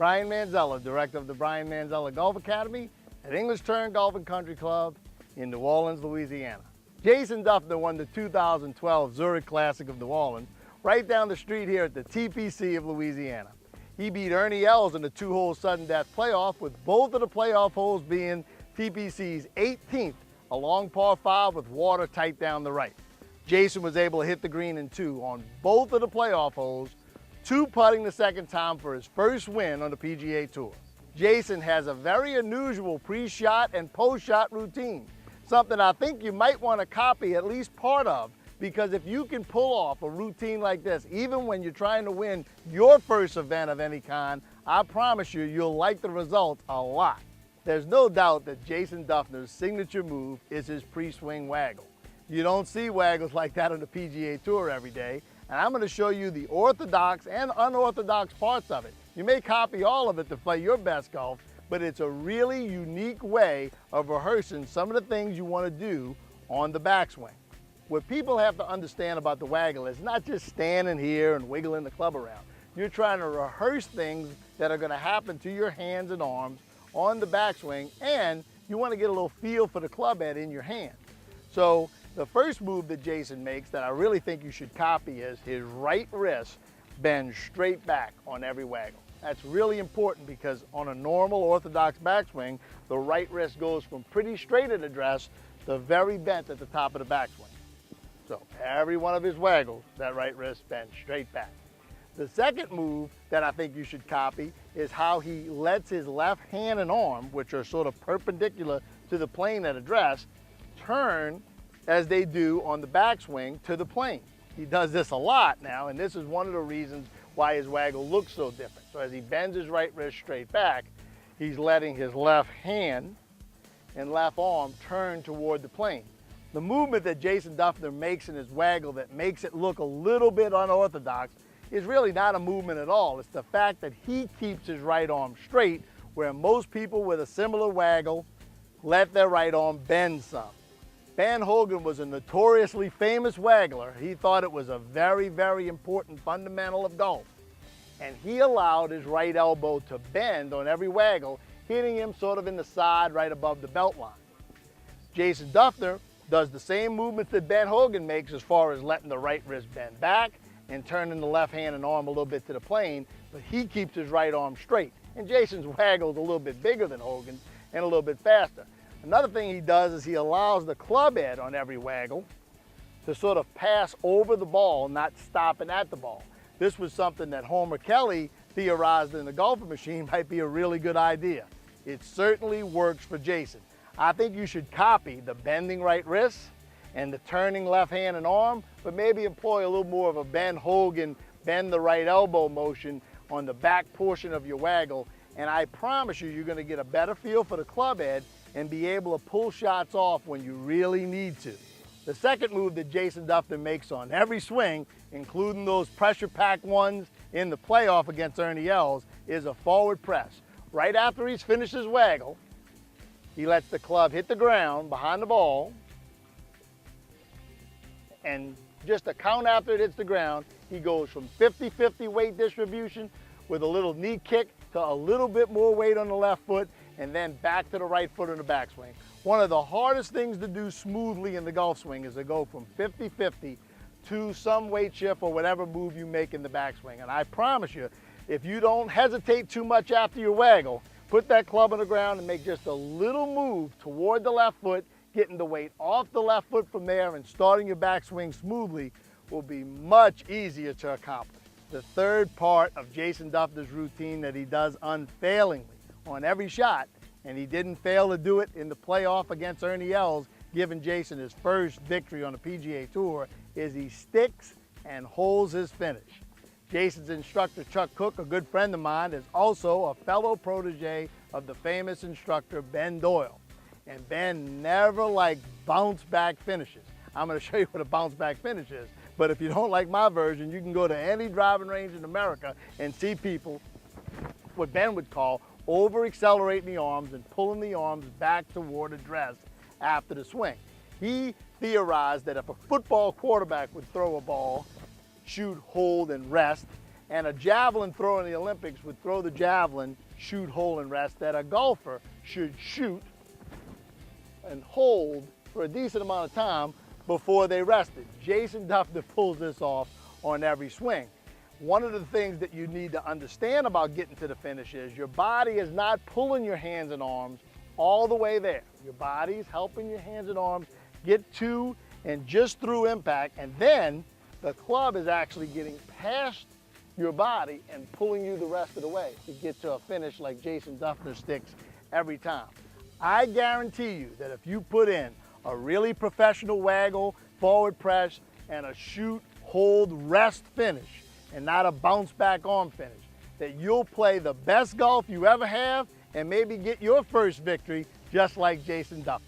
Brian Manzella, director of the Brian Manzella Golf Academy at English Turn Golf and Country Club in New Orleans, Louisiana. Jason Dunfer won the 2012 Zurich Classic of New Orleans right down the street here at the TPC of Louisiana. He beat Ernie Els in the two-hole sudden death playoff, with both of the playoff holes being TPC's 18th, a long par 5 with water tight down the right. Jason was able to hit the green in 2 on both of the playoff holes, 2-putting the second time for his first win on the PGA Tour. Jason has a very unusual pre-shot and post-shot routine, something I think you might want to copy at least part of, because if you can pull off a routine like this, even when you're trying to win your first event of any kind, I promise you, you'll like the results a lot. There's no doubt that Jason Dufner's signature move is his pre-swing waggle. You don't see waggles like that on the PGA Tour every day, and I'm going to show you the orthodox and unorthodox parts of it. You may copy all of it to play your best golf, but it's a really unique way of rehearsing some of the things you want to do on the backswing. What people have to understand about the waggle is not just standing here and wiggling the club around. You're trying to rehearse things that are going to happen to your hands and arms on the backswing, and you want to get a little feel for the club head in your hand. So the first move that Jason makes that I really think you should copy is his right wrist bends straight back on every waggle. That's really important because on a normal orthodox backswing, the right wrist goes from pretty straight at address to very bent at the top of the backswing. So every one of his waggles, that right wrist bends straight back. The second move that I think you should copy is how he lets his left hand and arm, which are sort of perpendicular to the plane at address, turn as they do on the backswing to the plane. He does this a lot now, and this is one of the reasons why his waggle looks so different. So as he bends his right wrist straight back, he's letting his left hand and left arm turn toward the plane. The movement that Jason Dufner makes in his waggle that makes it look a little bit unorthodox is really not a movement at all. It's the fact that he keeps his right arm straight, where most people with a similar waggle let their right arm bend some. Van Hogen was a notoriously famous waggler. He thought it was a very, very important fundamental of golf. And he allowed his right elbow to bend on every waggle, hitting him sort of in the side right above the belt line. Jason Dufner does the same movement that Van Hogen makes as far as letting the right wrist bend back and turning the left hand and arm a little bit to the plane, but he keeps his right arm straight. And Jason's waggle is a little bit bigger than Hogan's and a little bit faster. Another thing he does is he allows the club head on every waggle to sort of pass over the ball, not stopping at the ball. This was something that Homer Kelly theorized in the golfer machine might be a really good idea. It certainly works for Jason. I think you should copy the bending right wrist and the turning left hand and arm, but maybe employ a little more of a Van Hogen, bend the right elbow motion on the back portion of your waggle, and I promise you, you're gonna get a better feel for the club head and be able to pull shots off when you really need to. The second move that Jason Dunfer makes on every swing, including those pressure-packed ones in the playoff against Ernie Els, is a forward press. Right after he's finished his waggle, he lets the club hit the ground behind the ball, and just a count after it hits the ground, he goes from 50-50 weight distribution with a little knee kick to a little bit more weight on the left foot, and then back to the right foot in the backswing. One of the hardest things to do smoothly in the golf swing is to go from 50-50 to some weight shift or whatever move you make in the backswing. And I promise you, if you don't hesitate too much after your waggle, put that club on the ground and make just a little move toward the left foot, getting the weight off the left foot from there and starting your backswing smoothly will be much easier to accomplish. The third part of Jason Dufner's routine that he does unfailingly on every shot, and he didn't fail to do it in the playoff against Ernie Els, giving Jason his first victory on the PGA Tour, is he sticks and holds his finish. Jason's instructor, Chuck Cook, a good friend of mine, is also a fellow protege of the famous instructor, Ben Doyle. And Ben never liked bounce back finishes. I'm gonna show you what a bounce back finish is, but if you don't like my version, you can go to any driving range in America and see people, what Ben would call, over-accelerating the arms and pulling the arms back toward address after the swing. He theorized that if a football quarterback would throw a ball, shoot, hold, and rest, and a javelin thrower in the Olympics would throw the javelin, shoot, hold, and rest, that a golfer should shoot and hold for a decent amount of time before they rested. Jason Dunfer pulls this off on every swing. One of the things that you need to understand about getting to the finish is your body is not pulling your hands and arms all the way there. Your body is helping your hands and arms get to and just through impact, and then the club is actually getting past your body and pulling you the rest of the way to get to a finish like Jason Dufner sticks every time. I guarantee you that if you put in a really professional waggle, forward press, and a shoot, hold, rest finish, and not a bounce back arm finish, that you'll play the best golf you ever have and maybe get your first victory just like Jason Dunfer.